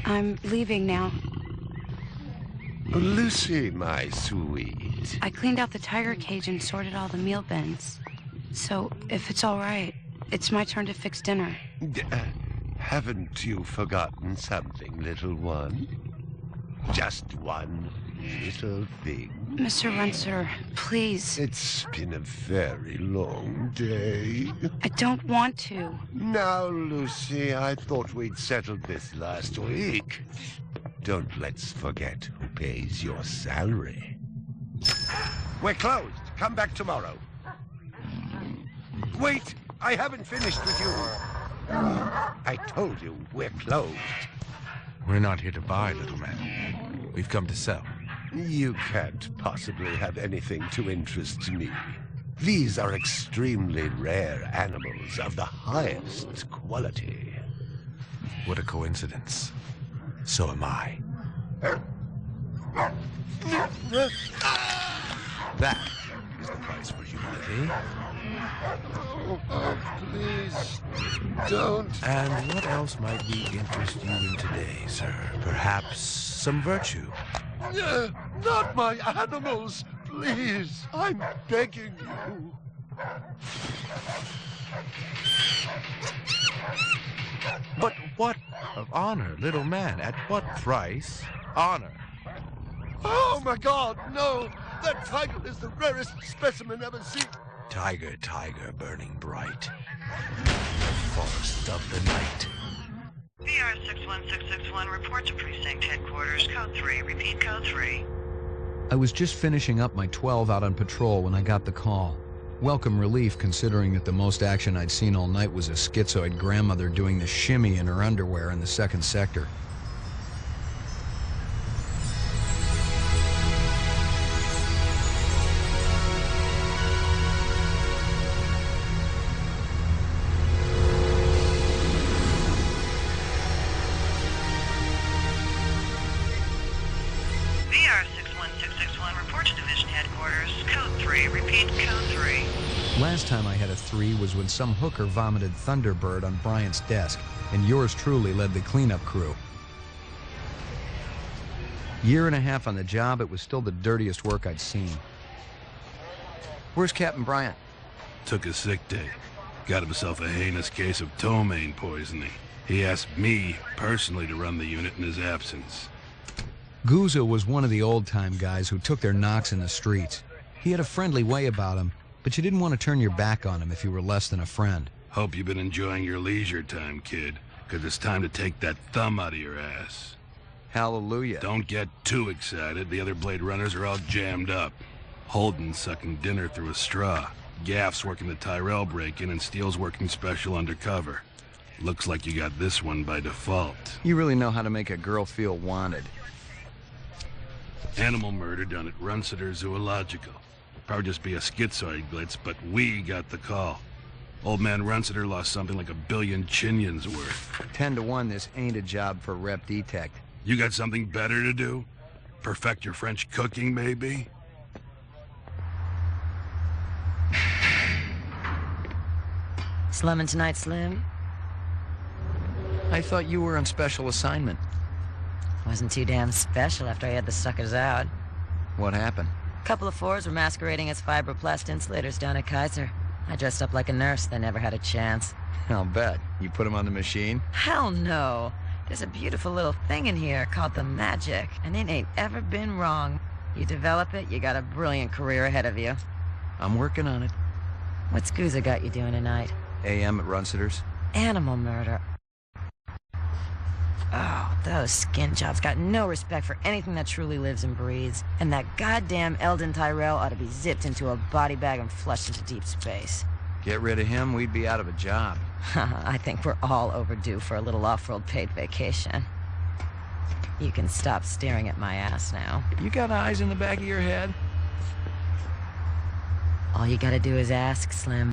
I'm leaving now. Lucy, my sweet. I cleaned out the tiger cage and sorted all the meal bins. So, if it's all right, it's my turn to fix dinner. Haven't you forgotten something, little one? Just one little thing. Mr. Runciter, please. It's been a very long day. I don't want to. Now, Lucy, I thought we'd settled this last week. Don't let's forget who pays your salary. We're closed. Come back tomorrow. Wait! I haven't finished with you. I told you we're closed. We're not here to buy, little man. We've come to sell. You can't possibly have anything to interest me. These are extremely rare animals of the highest quality. What a coincidence. So am I. That is the price for humanity. Oh, please, don't. And what else might we interest you in today, sir? Perhaps some virtue? Not my animals, please. I'm begging you. But what of honor, little man? At what price? Honor. Oh, my God, no. That tiger is the rarest specimen ever seen. Tiger, tiger, burning bright. The forest of the night. VR 61661, report to precinct headquarters, code 3. Repeat, code 3. I was just finishing up my 12 out on patrol when I got the call. Welcome relief, considering that the most action I'd seen all night was a schizoid grandmother doing the shimmy in her underwear in the second sector. VR 61661, report to division headquarters, code 3. Repeat, code 3. Last time I had a 3 was when some hooker vomited Thunderbird on Bryant's desk, and yours truly led the cleanup crew. Year and a half on the job, it was still the dirtiest work I'd seen. Where's Captain Bryant? Took a sick day. Got himself a heinous case of ptomaine poisoning. He asked me personally to run the unit in his absence. Gouza was one of the old-time guys who took their knocks in the streets. He had a friendly way about him, but you didn't want to turn your back on him if you were less than a friend. Hope you've been enjoying your leisure time, kid, because it's time to take that thumb out of your ass. Hallelujah. Don't get too excited. The other Blade Runners are all jammed up. Holden's sucking dinner through a straw. Gaff's working the Tyrell break-in, and Steele's working special undercover. Looks like you got this one by default. You really know how to make a girl feel wanted. Animal murder done at Runciter Zoological. Probably just be a schizoid glitz, but we got the call. Old man Runciter lost something like 1 billion chinions worth. 10 to 1, this ain't a job for Rep Detect. You got something better to do? Perfect your French cooking, maybe? Slumming tonight, Slim? I thought you were on special assignment. Wasn't too damn special after I had the suckers out. What happened? Couple of fours were masquerading as fibroplast insulators down at Kaiser. I dressed up like a nurse. They never had a chance. I'll bet. You put them on the machine? Hell no. There's a beautiful little thing in here called the magic, and it ain't ever been wrong. You develop it, you got a brilliant career ahead of you. I'm working on it. What's Gouza got you doing tonight? AM at Runciter's. Animal murder. Oh, those skin jobs got no respect for anything that truly lives and breathes. And that goddamn Eldon Tyrell ought to be zipped into a body bag and flushed into deep space. Get rid of him, we'd be out of a job. I think we're all overdue for a little off-road paid vacation. You can stop staring at my ass now. You got eyes in the back of your head? All you gotta do is ask, Slim.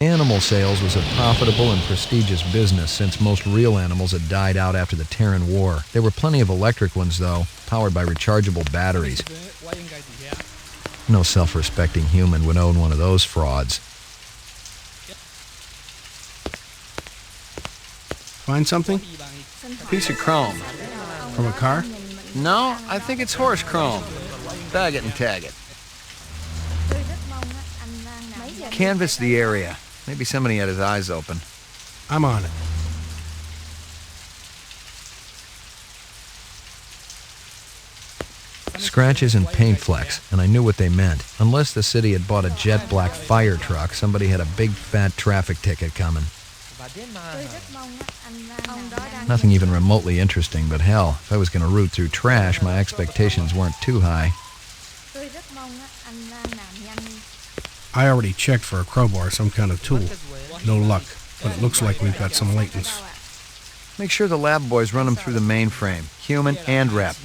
Animal sales was a profitable and prestigious business since most real animals had died out after the Terran War. There were plenty of electric ones, though, powered by rechargeable batteries. No self-respecting human would own one of those frauds. Find something? Piece of chrome. From a car? No, I think it's horse chrome. Bag it and tag it. Canvass the area. Maybe somebody had his eyes open. I'm on it. Scratches and paint flecks, and I knew what they meant. Unless the city had bought a jet black fire truck, somebody had a big fat traffic ticket coming. Nothing even remotely interesting, but hell, if I was going to root through trash, my expectations weren't too high. I already checked for a crowbar, some kind of tool. No luck, but it looks like we've got some latents. Make sure the lab boys run them through the mainframe, human and rep.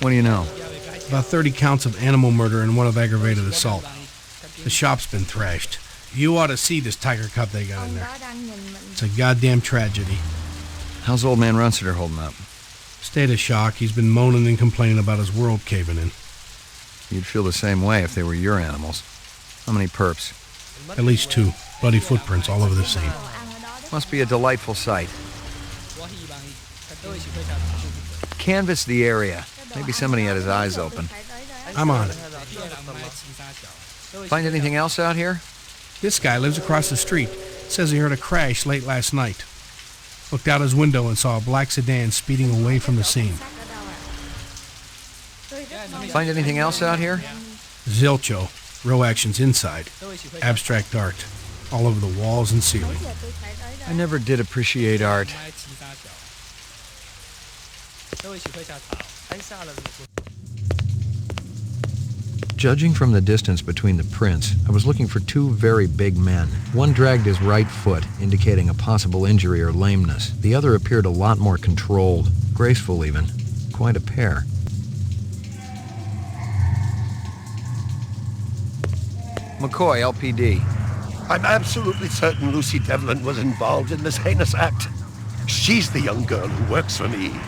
What do you know? About 30 counts of animal murder and one of aggravated assault. The shop's been thrashed. You ought to see this tiger cub they got in there. It's a goddamn tragedy. How's old man Runciter holding up? State of shock. He's been moaning and complaining about his world caving in. You'd feel the same way if they were your animals. How many perps? At least 2. Bloody footprints all over the scene. Must be a delightful sight. Canvass the area. Maybe somebody had his eyes open. I'm on it. Find anything else out here? This guy lives across the street. Says he heard a crash late last night. Looked out his window and saw a black sedan speeding away from the scene. Find anything else out here? Zilcho. Row actions inside. Abstract art. All over the walls and ceiling. I never did appreciate art. Judging from the distance between the prints, I was looking for 2 very big men. One dragged his right foot, indicating a possible injury or lameness. The other appeared a lot more controlled, graceful even. Quite a pair. McCoy, LPD. I'm absolutely certain Lucy Devlin was involved in this heinous act. She's the young girl who works for me.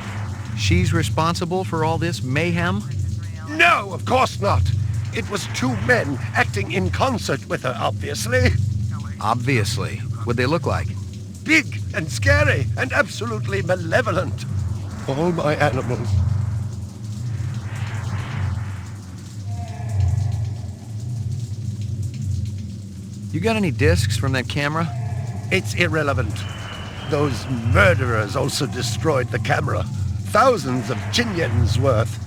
She's responsible for all this mayhem? No, of course not. It was 2 men acting in concert with her, obviously. Obviously. What'd they look like? Big and scary and absolutely malevolent. All my animals. You got any discs from that camera? It's irrelevant. Those murderers also destroyed the camera. Thousands of Jinyens worth.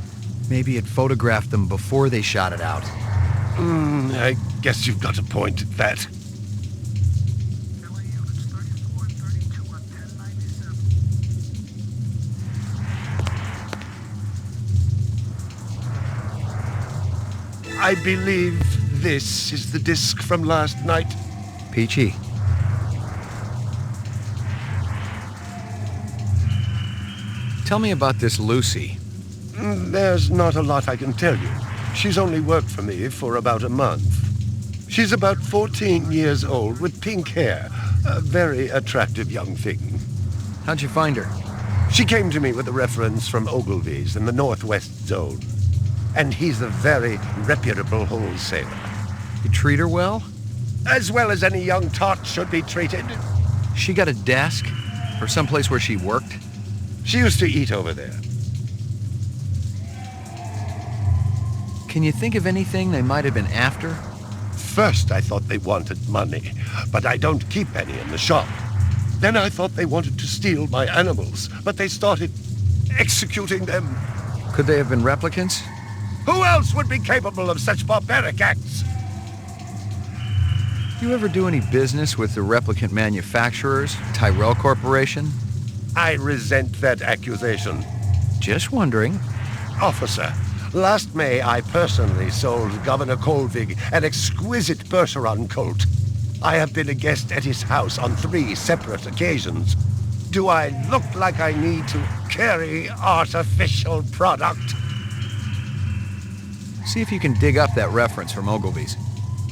Maybe it photographed them before they shot it out. I guess you've got a point at that. I believe this is the disc from last night. Peachy. Tell me about this Lucy. There's not a lot I can tell you. She's only worked for me for about a month. She's about 14 years old with pink hair. A very attractive young thing. How'd you find her? She came to me with a reference from Ogilvy's in the Northwest Zone. And he's a very reputable wholesaler. You treat her well? As well as any young tot should be treated. She got a desk? Or someplace where she worked? She used to eat over there. Can you think of anything they might have been after? First, I thought they wanted money, but I don't keep any in the shop. Then I thought they wanted to steal my animals, but they started executing them. Could they have been replicants? Who else would be capable of such barbaric acts? You ever do any business with the replicant manufacturers, Tyrell Corporation? I resent that accusation. Just wondering. Officer, last May I personally sold Governor Colvig an exquisite Bergeron colt. I have been a guest at his house on 3 separate occasions. Do I look like I need to carry artificial product? See if you can dig up that reference from Ogilvy's.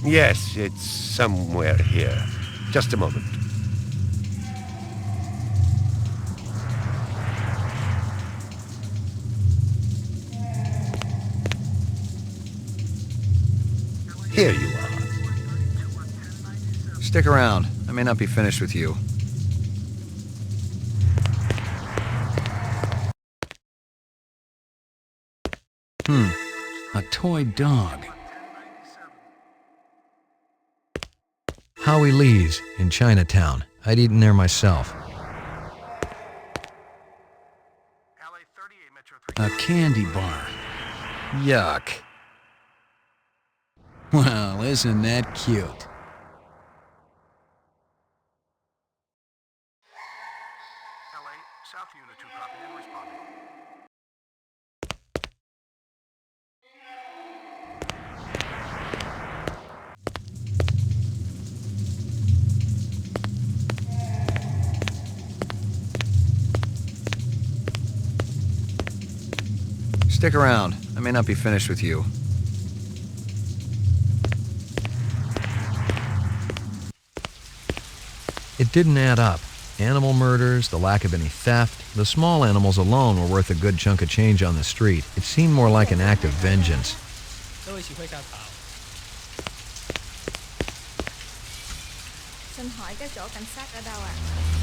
Yes, it's somewhere here. Just a moment. Here you are. Stick around. I may not be finished with you. A toy dog. Howie Lee's in Chinatown. I'd eaten there myself. A candy bar. Yuck. Well, isn't that cute? Stick around. I may not be finished with you. It didn't add up. Animal murders, the lack of any theft, the small animals alone were worth a good chunk of change on the street. It seemed more like an act of vengeance. 都會前去教跑。信海嘅左近塞嗰度啊！